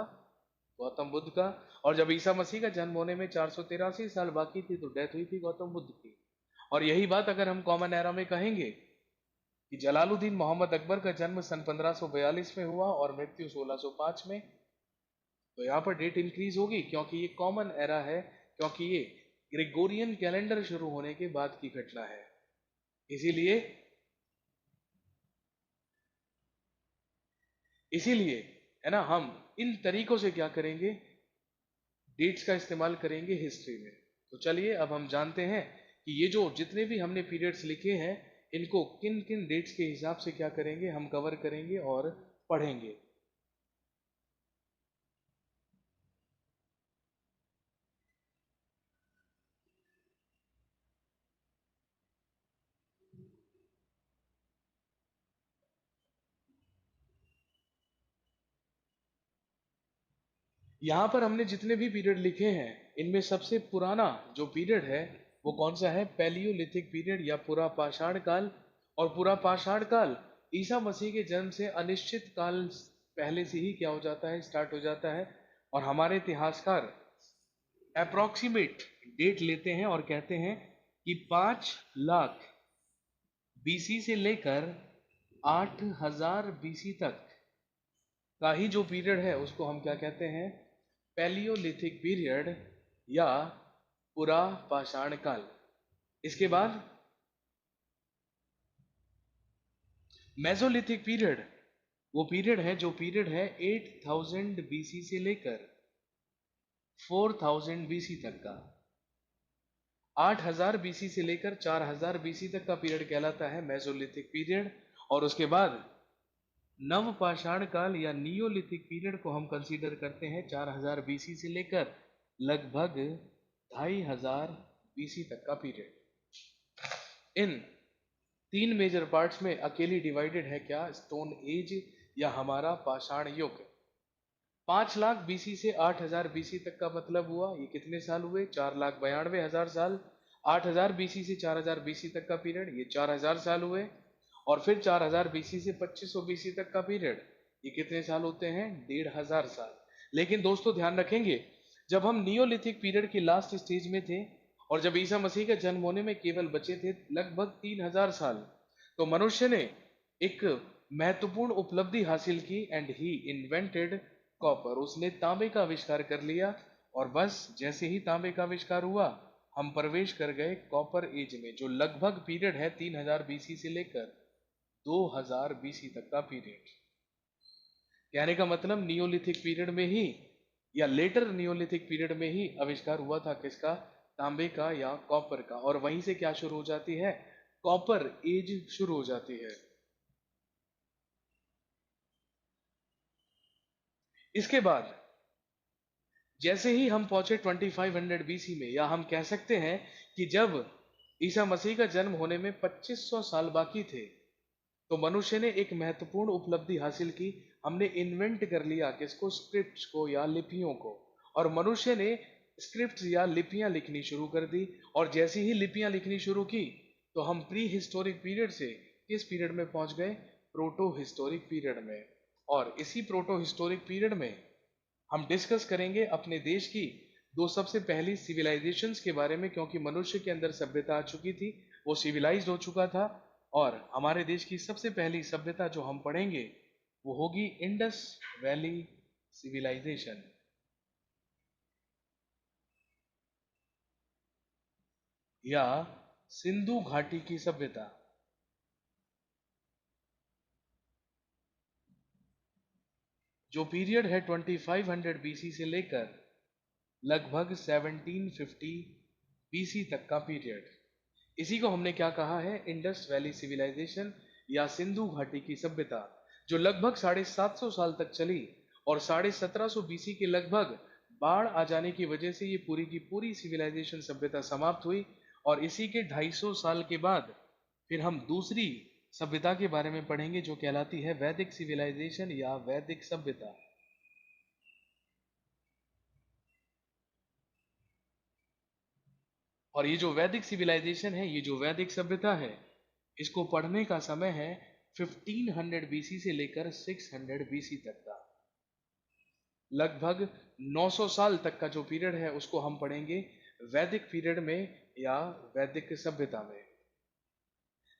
गौतम बुद्ध का, और जब ईसा मसीह का जन्म होने में 483 साल बाकी थी तो डेथ हुई थी गौतम बुद्ध की। और यही बात अगर हम कॉमन एरा में कहेंगे कि जलालुद्दीन मोहम्मद अकबर का जन्म सन 1542 में हुआ और मृत्यु 1605 में, तो यहाँ पर डेट इंक्रीज होगी क्योंकि ये कॉमन एरा है, क्योंकि ये ग्रेगोरियन कैलेंडर शुरू होने के बाद की घटना है। इसीलिए इसीलिए है ना, हम इन तरीकों से क्या करेंगे, डेट्स का इस्तेमाल करेंगे हिस्ट्री में। तो चलिए अब हम जानते हैं कि ये जो जितने भी हमने पीरियड्स लिखे हैं, इनको किन किन डेट्स के हिसाब से क्या करेंगे, हम कवर करेंगे और पढ़ेंगे। यहाँ पर हमने जितने भी पीरियड लिखे हैं, इनमें सबसे पुराना जो पीरियड है वो कौन सा है, पैलियोलिथिक पीरियड या पुरा पाषाण काल। और पुरा पाषाण काल ईसा मसीह के जन्म से अनिश्चित काल पहले से ही क्या हो जाता है, स्टार्ट हो जाता है। और हमारे इतिहासकार अप्रोक्सीमेट डेट लेते हैं और कहते हैं कि 5 लाख बीसी से लेकर 8000 बीसी तक का ही जो पीरियड है उसको हम क्या कहते हैं, पैलियोलिथिक पीरियड या पुरा पाषाण काल। इसके बाद मेसोलिथिक पीरियड, वो पीरियड है जो पीरियड है 8000 बीसी से लेकर 4000 बीसी तक का। 8000 बीसी से लेकर 4000 बीसी तक का पीरियड कहलाता है मेसोलिथिक पीरियड। और उसके बाद नव पाषाण काल या नियोलिथिक पीरियड को हम कंसीडर करते हैं 4000 बीसी से लेकर लगभग 2500 बीसी तक का पीरियड। इन 3 मेजर पार्ट्स में अकेली डिवाइडेड है क्या, स्टोन एज या हमारा पाषाण युग। 5 लाख BC से 8 हजार BC तक का मतलब हुआ, ये कितने साल हुए? 4,92,000 साल। 8 हजार BC से 4 हजार BC तक का पीरियड, ये 4 हजार साल हुए। और फिर 4 हजार BC से 2500 BC तक का पीरियड, ये कितने साल होते हैं? 1,500 साल। लेकिन दोस्तों ध्यान रखेंगे, जब हम नियोलिथिक पीरियड की लास्ट स्टेज में थे और जब ईसा मसीह का जन्म होने में केवल बचे थे लगभग 3,000 साल, तो मनुष्य ने एक महत्वपूर्ण उपलब्धि हासिल की एंड ही इन्वेंटेड कॉपर। उसने तांबे का आविष्कार कर लिया और बस जैसे ही तांबे का आविष्कार हुआ हम प्रवेश कर गए कॉपर एज में, जो लगभग पीरियड है 3,000 BC से लेकर 2,000 BC तक का पीरियड। कहने का मतलब नियोलिथिक पीरियड में ही या लेटर नियोलिथिक पीरियड में ही आविष्कार हुआ था किसका? तांबे का या कॉपर का। और वहीं से क्या शुरू हो जाती है? कॉपर एज शुरू हो जाती है। इसके बाद जैसे ही हम पहुंचे 2500 BC में, या हम कह सकते हैं कि जब ईसा मसीह का जन्म होने में 2500 साल बाकी थे, तो मनुष्य ने एक महत्वपूर्ण उपलब्धि हासिल की। हमने इन्वेंट कर लिया किसको? स्क्रिप्ट्स को या लिपियों को। और मनुष्य ने स्क्रिप्ट्स या लिपियां लिखनी शुरू कर दी। और जैसी ही लिपियां लिखनी शुरू की तो हम प्री हिस्टोरिक पीरियड से किस पीरियड में पहुंच गए? प्रोटो हिस्टोरिक पीरियड में। और इसी प्रोटो हिस्टोरिक पीरियड में हम डिस्कस करेंगे अपने देश की दो सबसे पहली सिविलाइजेशंस के बारे में, क्योंकि मनुष्य के अंदर सभ्यता आ चुकी थी, वो सिविलाइज्ड हो चुका था। और हमारे देश की सबसे पहली सभ्यता जो हम पढ़ेंगे वो होगी इंडस वैली सिविलाइजेशन, या सिंधु घाटी की सभ्यता। जो पीरियड है 2500 BC से लेकर लगभग 1750 BC तक का पीरियड, इसी को हमने क्या कहा है? इंडस वैली सिविलाइजेशन या सिंधु घाटी की सभ्यता, जो लगभग 750 साल तक चली। और 1750 BC के लगभग बाढ़ आ जाने की वजह से ये पूरी की पूरी सिविलाइजेशन सभ्यता समाप्त हुई। और इसी के 250 साल के बाद फिर हम दूसरी सभ्यता के बारे में पढ़ेंगे जो कहलाती है वैदिक सिविलाइजेशन या वैदिक सभ्यता। और ये जो वैदिक सिविलाइजेशन है, ये जो वैदिक सभ्यता है, इसको पढ़ने का समय है 1500 BC से लेकर 600 BC तक का। लगभग 900 साल तक का जो पीरियड है उसको हम पढ़ेंगे वैदिक पीरियड में या वैदिक सभ्यता में।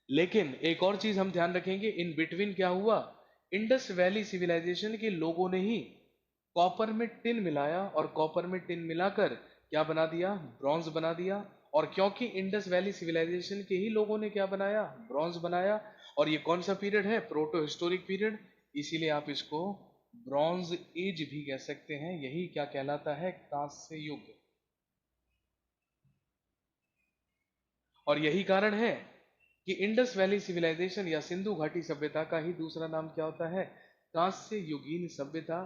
लेकिन एक और चीज हम ध्यान रखेंगे, इन बिटवीन क्या हुआ? इंडस वैली सिविलाइजेशन के लोगों ने ही कॉपर में टिन मिलाया और कॉपर में टिन मिलाकर क्या बना दिया? ब्रॉन्ज बना दिया। और क्योंकि इंडस वैली सिविलाइजेशन के ही लोगों ने क्या बनाया? ब्रॉन्ज बनाया। और ये कौन सा पीरियड है? Proto historic period. इसीलिए आप इसको ब्रॉन्ज एज भी कह सकते हैं। यही क्या कहलाता है? कांस्य युग। और यही कारण है कि इंडस वैली सिविलाइजेशन या सिंधु घाटी सभ्यता का ही दूसरा नाम क्या होता है? कांस्य युगीन सभ्यता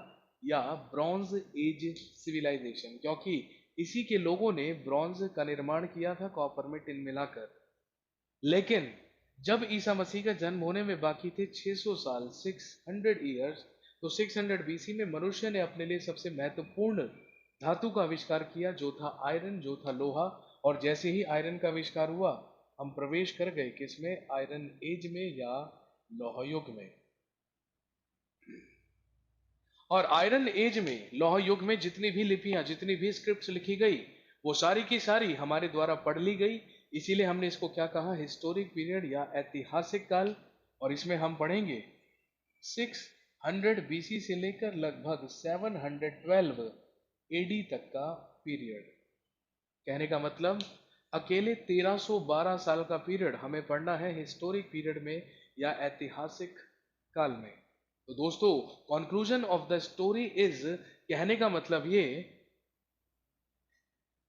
या ब्रॉन्ज एज सिविलाइजेशन, क्योंकि इसी के लोगों ने ब्रॉन्ज का निर्माण किया था कॉपर में टिन मिलाकर। लेकिन जब ईसा मसीह का जन्म होने में बाकी थे 600 साल, 600 ईयर्स, तो 600 BC में मनुष्य ने अपने लिए सबसे महत्वपूर्ण धातु का आविष्कार किया, जो था आयरन, जो था लोहा। और जैसे ही आयरन का आविष्कार हुआ हम प्रवेश कर गए किसमें? आयरन एज में या लौह युग में। और आयरन एज में, लौह युग में जितनी भी लिपियां, जितनी भी स्क्रिप्ट्स लिखी गई, वो सारी की सारी हमारे द्वारा पढ़ ली गई। इसीलिए हमने इसको क्या कहा? हिस्टोरिक पीरियड या ऐतिहासिक काल। और इसमें हम पढ़ेंगे 600 BC से लेकर लगभग 712 AD तक का पीरियड। कहने का मतलब अकेले 1312 साल का पीरियड हमें पढ़ना है हिस्टोरिक पीरियड में या ऐतिहासिक काल में। तो दोस्तों, conclusion of the story is, कहने का मतलब ये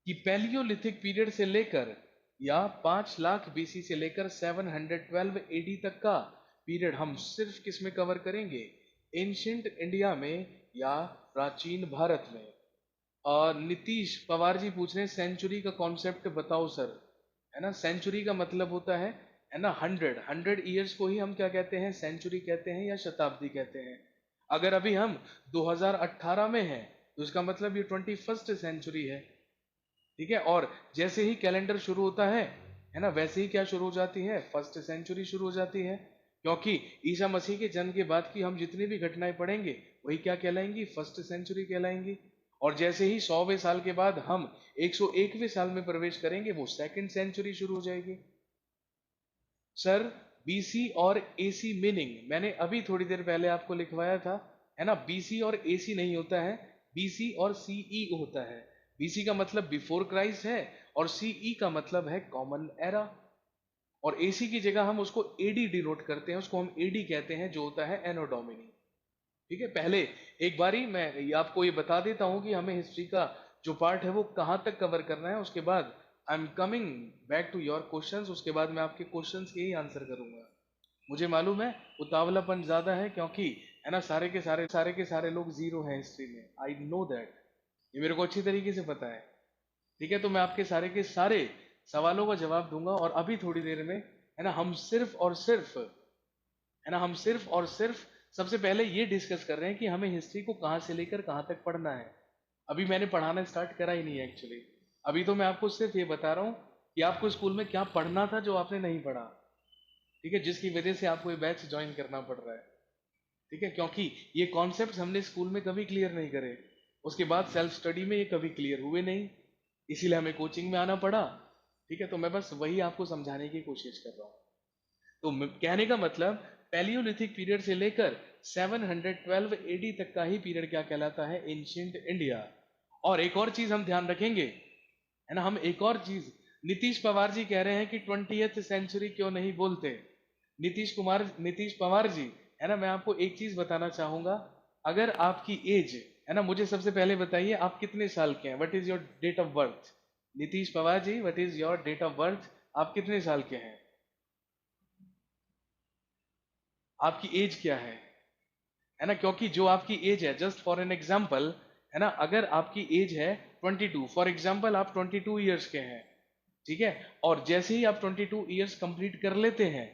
कि पैलियोलिथिक पीरियड से लेकर या 5 लाख BC से लेकर 712 AD तक का पीरियड हम सिर्फ किस में कवर करेंगे? एंशिएंट इंडिया में या प्राचीन भारत में। और नीतीश पवार जी पूछ रहे हैं सेंचुरी का कॉन्सेप्ट बताओ सर। है ना, सेंचुरी का मतलब होता है ना 100 ईयर्स को ही हम क्या कहते हैं? सेंचुरी कहते हैं या शताब्दी कहते हैं। अगर अभी हम 2018 में हैं तो इसका मतलब ये 21st सेंचुरी है। ठीक है, और जैसे ही कैलेंडर शुरू होता है ना, वैसे ही क्या शुरू हो जाती है, फर्स्ट सेंचुरी शुरू हो जाती है। क्योंकि ईसा मसीह के जन्म के बाद की हम जितनी भी घटनाएं पढ़ेंगे वही क्या कहलाएंगी, फर्स्ट सेंचुरी कहलाएंगी। और जैसे ही 100वें साल के बाद हम 101वें साल में प्रवेश करेंगे, वो सेकंड सेंचुरी शुरू हो जाएगी। सर, बीसी और एसी मीनिंग मैंने अभी थोड़ी देर पहले आपको लिखवाया था, है ना। बीसी और एसी नहीं होता है, बीसी और सीई होता है। बीसी का मतलब बिफोर क्राइस्ट है, और सीई का मतलब है कॉमन एरा। और एसी की जगह हम उसको एडी डिनोट करते हैं, उसको हम एडी कहते हैं, जो होता है एनो डोमिनी। ठीक है, पहले एक बारी मैं आपको ये बता देता हूं कि हमें हिस्ट्री का जो पार्ट है वो कहां तक कवर करना है। उसके बाद I am coming back to your questions, उसके बाद मैं आपके क्वेश्चंस के ही आंसर करूंगा। मुझे मालूम है उतावलापन ज्यादा है, क्योंकि है ना सारे के सारे लोग जीरो हैं हिस्ट्री में, आई नो दैट, ये मेरे को अच्छी तरीके से पता है। ठीक है, तो मैं आपके सारे के सारे सवालों का जवाब दूंगा। और अभी थोड़ी देर में है ना हम सिर्फ और सिर्फ, है ना, हम सिर्फ और सिर्फ सबसे पहले ये डिस्कस कर रहे हैं कि हमें हिस्ट्री को कहाँ से लेकर कहाँ तक पढ़ना है। अभी मैंने पढ़ाना स्टार्ट करा ही नहीं है एक्चुअली। अभी तो मैं आपको सिर्फ ये बता रहा हूँ कि आपको स्कूल में क्या पढ़ना था जो आपने नहीं पढ़ा। ठीक है, जिसकी वजह से आपको ये बैच ज्वाइन करना पड़ रहा है। ठीक है, क्योंकि ये कॉन्सेप्ट हमने स्कूल में कभी क्लियर नहीं करे, उसके बाद सेल्फ स्टडी में ये कभी क्लियर हुए नहीं, इसीलिए हमें कोचिंग में आना पड़ा। ठीक है, तो मैं बस वही आपको समझाने की कोशिश कर रहा हूँ। तो कहने का मतलब पैलियोलिथिक पीरियड से लेकर 712 एडी तक का ही पीरियड क्या कहलाता है, एंशिएंट इंडिया। और एक और चीज हम ध्यान रखेंगे, है ना, हम एक और चीज, नीतीश पवार जी कह रहे हैं कि 20th सेंचुरी क्यों नहीं बोलते। नीतीश पवार जी, है ना, मैं आपको एक चीज बताना चाहूंगा। अगर आपकी एज, है ना, मुझे सबसे पहले बताइए आप कितने साल के हैं, what is your date of birth. Nitish Pawar ji, what is your date of birth, आप कितने साल के हैं, आपकी एज क्या है ना। क्योंकि जो आपकी एज है, जस्ट फॉर एन एग्जाम्पल, है ना, अगर आपकी एज है 22, फॉर एग्जाम्पल आप 22 ईयर्स के हैं, ठीक है, और जैसे ही आप 22 ईयर्स कंप्लीट कर लेते हैं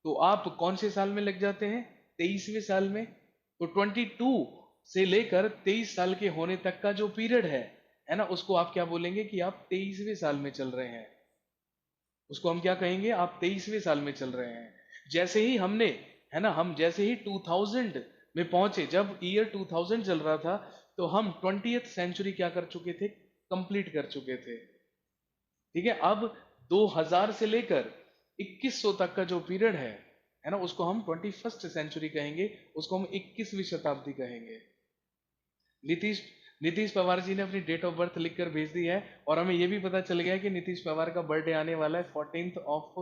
तो आप कौन से साल में लग जाते हैं, 23वें साल में। तो 22 से लेकर 23 साल के होने तक का जो पीरियड है ना, उसको आप क्या बोलेंगे कि आप 23वें साल में चल रहे हैं। उसको हम क्या कहेंगे, आप 23वें साल में चल रहे हैं। जैसे ही हमने, है ना, हम जैसे ही 2000 में पहुंचे, जब ईयर 2000 चल रहा था, तो हम 20th सेंचुरी क्या कर चुके थे, कंप्लीट कर चुके थे। ठीक है, अब 2000 से लेकर 2100 तक का जो पीरियड है ना, उसको हम 21st सेंचुरी कहेंगे, उसको हम 21वीं शताब्दी कहेंगे। नीतीश नीतीश पवार जी ने अपनी डेट ऑफ बर्थ लिखकर भेज दी है, और हमें यह भी पता चल गया है कि नीतीश पवार का बर्थडे आने वाला है 14th ऑफ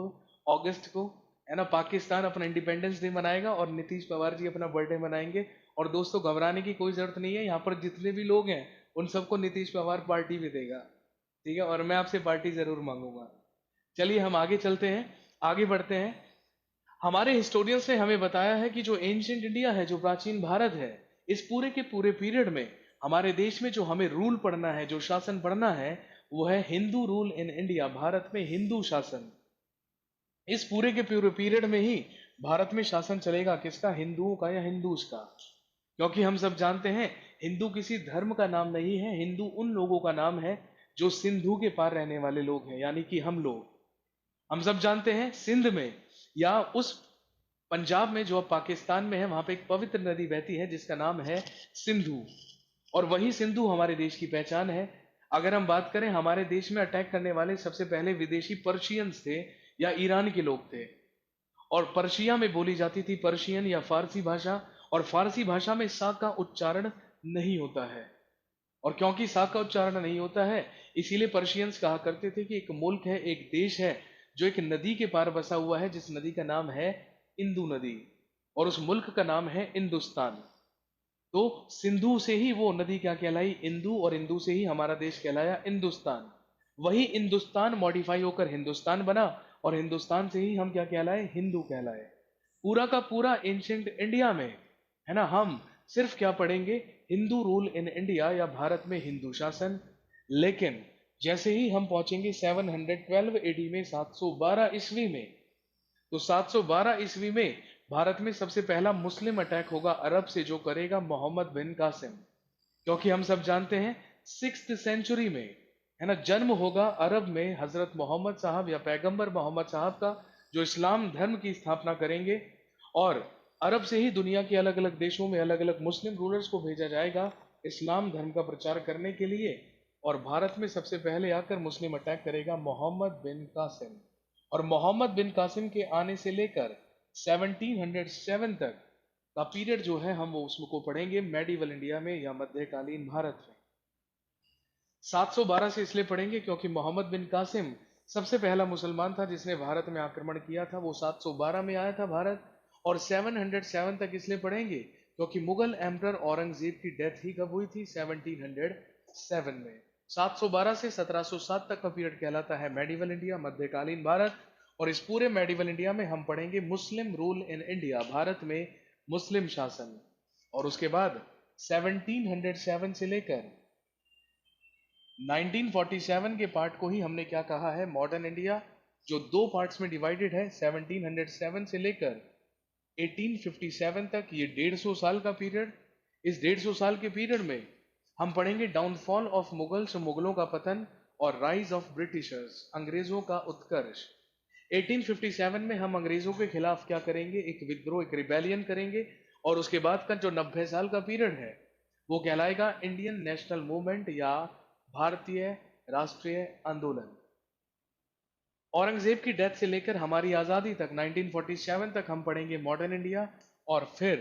अगस्त को, है ना। पाकिस्तान अपना इंडिपेंडेंस डे मनाएगा और नीतीश पवार जी अपना बर्थडे मनाएंगे। और दोस्तों, घबराने की कोई जरूरत नहीं है, यहाँ पर जितने भी लोग हैं उन सबको नीतीश पवार पार्टी भी देगा। ठीक है, और मैं आपसे पार्टी जरूर मांगूंगा। चलिए हम आगे चलते हैं, आगे बढ़ते हैं। हमारे हिस्टोरियंस ने हमें बताया है कि जो एंशिएंट इंडिया है, जो प्राचीन भारत है, इस पूरे के पूरे पीरियड में हमारे देश में जो हमें रूल पढ़ना है, जो शासन पढ़ना है, वो है Hindu rule in India, Bharat में हिंदू शासन। इस पूरे के पूरे पीरियड में ही भारत में शासन चलेगा, किसका, हिंदुओं का या हिंदूज का। क्योंकि हम सब जानते हैं हिंदू किसी धर्म का नाम नहीं है, हिंदू उन लोगों का नाम है जो सिंधु के पार रहने वाले लोग हैं, यानी कि हम लोग। हम सब जानते हैं सिंध में या उस पंजाब में जो अब पाकिस्तान में है, वहां पे एक पवित्र नदी बहती है जिसका नाम है सिंधु, और वही सिंधु हमारे देश की पहचान है। अगर हम बात करें, हमारे देश में अटैक करने वाले सबसे पहले विदेशी पर्शियंस थे या ईरान के लोग थे, और पर्शिया में बोली जाती थी पर्शियन या फारसी भाषा, और फारसी भाषा में सा का उच्चारण नहीं होता है। और क्योंकि सा का उच्चारण नहीं होता है, इसीलिए पर्शियंस कहा करते थे कि एक मुल्क है, एक देश है जो एक नदी के पार बसा हुआ है, जिस नदी का नाम है इंदु नदी, और उस मुल्क का नाम है हिंदुस्तान। तो सिंधु से ही वो नदी क्या कहलाई, इंदु, और इंदु से ही हमारा देश कहलाया हिंदुस्तान। वही हिंदुस्तान मॉडिफाई होकर हिंदुस्तान बना, और हिंदुस्तान से ही हम क्या कहलाए, हिंदू कहलाए। पूरा का पूरा एंशिएंट इंडिया में, है ना, हम सिर्फ क्या पढ़ेंगे, हिंदू रूल इन इंडिया या भारत में हिंदू शासन। लेकिन जैसे ही हम पहुंचेंगे 712 एडी में, 712 ईस्वी में, तो 712 ईस्वी में भारत में सबसे पहला मुस्लिम अटैक होगा अरब से, जो करेगा मोहम्मद बिन कासिम। क्योंकि हम सब जानते हैं 6th सेंचुरी में, है ना, जन्म होगा अरब में हजरत मोहम्मद साहब या पैगंबर मोहम्मद साहब का, जो इस्लाम धर्म की स्थापना करेंगे। और अरब से ही दुनिया के अलग अलग देशों में अलग अलग मुस्लिम रूलर्स को भेजा जाएगा इस्लाम धर्म का प्रचार करने के लिए। और भारत में सबसे पहले आकर मुस्लिम अटैक करेगा मोहम्मद बिन कासिम। और मोहम्मद बिन कासिम के आने से लेकर 1707 तक का पीरियड जो है, हम वो उसको पढ़ेंगे मेडिवल इंडिया में या मध्यकालीन भारत में। 712 से इसलिए पढ़ेंगे क्योंकि मोहम्मद बिन कासिम सबसे पहला मुसलमान था जिसने भारत में आक्रमण किया था, वो 712 में आया था भारत। और 707 तक इसलिए पढ़ेंगे क्योंकि मुगल एम्परर औरंगजेब की डेथ ही कब हुई थी? 1707 में। 712 से 1707 तक का पीरियड कहलाता है मेडिवल इंडिया, मध्यकालीन भारत। और इस पूरे मेडिवल इंडिया में हम पढ़ेंगे मुस्लिम रूल इन इंडिया, भारत में मुस्लिम शासन। और उसके बाद 1707 से लेकर 1947 के पार्ट को ही हमने क्या कहा है? मॉडर्न इंडिया, जो दो पार्ट्स में डिवाइडेड है। 1707 से लेकर 1857 तक, ये 150 साल का पीरियड। इस 150 साल के पीरियड में हम पढ़ेंगे डाउनफॉल ऑफ मुगल्स, मुगलों का पतन, और राइज ऑफ ब्रिटिशर्स, अंग्रेजों का उत्कर्ष। 1857 में हम अंग्रेजों के खिलाफ क्या करेंगे? एक विद्रोह, एक रिबेलियन करेंगे। और उसके बाद का जो 90 साल का पीरियड है वो कहलाएगा इंडियन नेशनल मूवमेंट या भारतीय राष्ट्रीय आंदोलन। औरंगजेब की डेथ से लेकर हमारी आजादी तक 1947 तक हम पढ़ेंगे मॉडर्न इंडिया। और फिर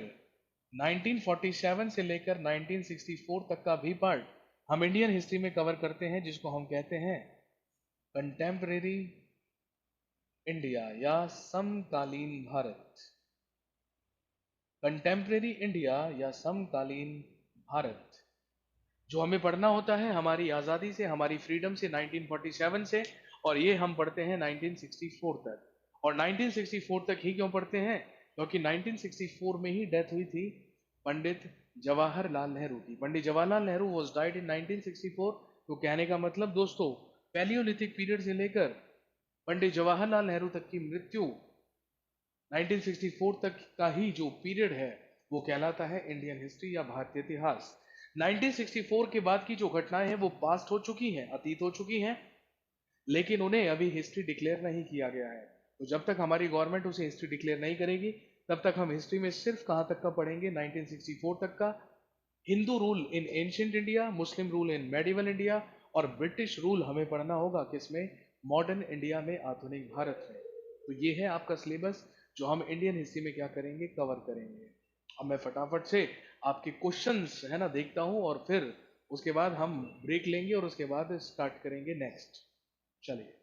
1947 से लेकर 1964 तक का भी पार्ट हम इंडियन हिस्ट्री में कवर करते हैं, जिसको हम कहते हैं कंटेम्परेरी इंडिया या समकालीन भारत। कंटेम्परेरी इंडिया या समकालीन भारत जो हमें पढ़ना होता है हमारी आज़ादी से, हमारी फ्रीडम से, 1947 से। और ये हम पढ़ते हैं 1964 तक। और 1964 तक ही क्यों पढ़ते हैं? क्योंकि 1964 में ही डेथ हुई थी पंडित जवाहरलाल नेहरू की। Pandit Jawaharlal Nehru was died in 1964। तो कहने का मतलब दोस्तों, पैलियोलिथिक पीरियड से लेकर पंडित जवाहरलाल नेहरू तक की मृत्यु 1964 तक का ही जो पीरियड है वो कहलाता है इंडियन हिस्ट्री या भारतीय इतिहास। 1964 के बाद की जो घटनाएं हैं वो पास्ट हो चुकी हैं, अतीत हो चुकी हैं, लेकिन उन्हें अभी हिस्ट्री डिक्लेयर नहीं किया गया है। तो जब तक हमारी गवर्नमेंट उसे हिस्ट्री डिक्लेयर नहीं करेगी तब तक हम हिस्ट्री में सिर्फ कहां तक का पढ़ेंगे? 1964 तक का। Hindu rule in ancient India, Muslim rule in medieval India, और ब्रिटिश रूल हमें पढ़ना होगा किसमें? मॉडर्न इंडिया में, आधुनिक भारत में। तो ये है आपका सिलेबस जो हम इंडियन हिस्ट्री में क्या करेंगे? कवर करेंगे। अब मैं फटाफट से आपके क्वेश्चंस है ना देखता हूं, और फिर उसके बाद हम ब्रेक लेंगे और उसके बाद स्टार्ट करेंगे नेक्स्ट। चलिए।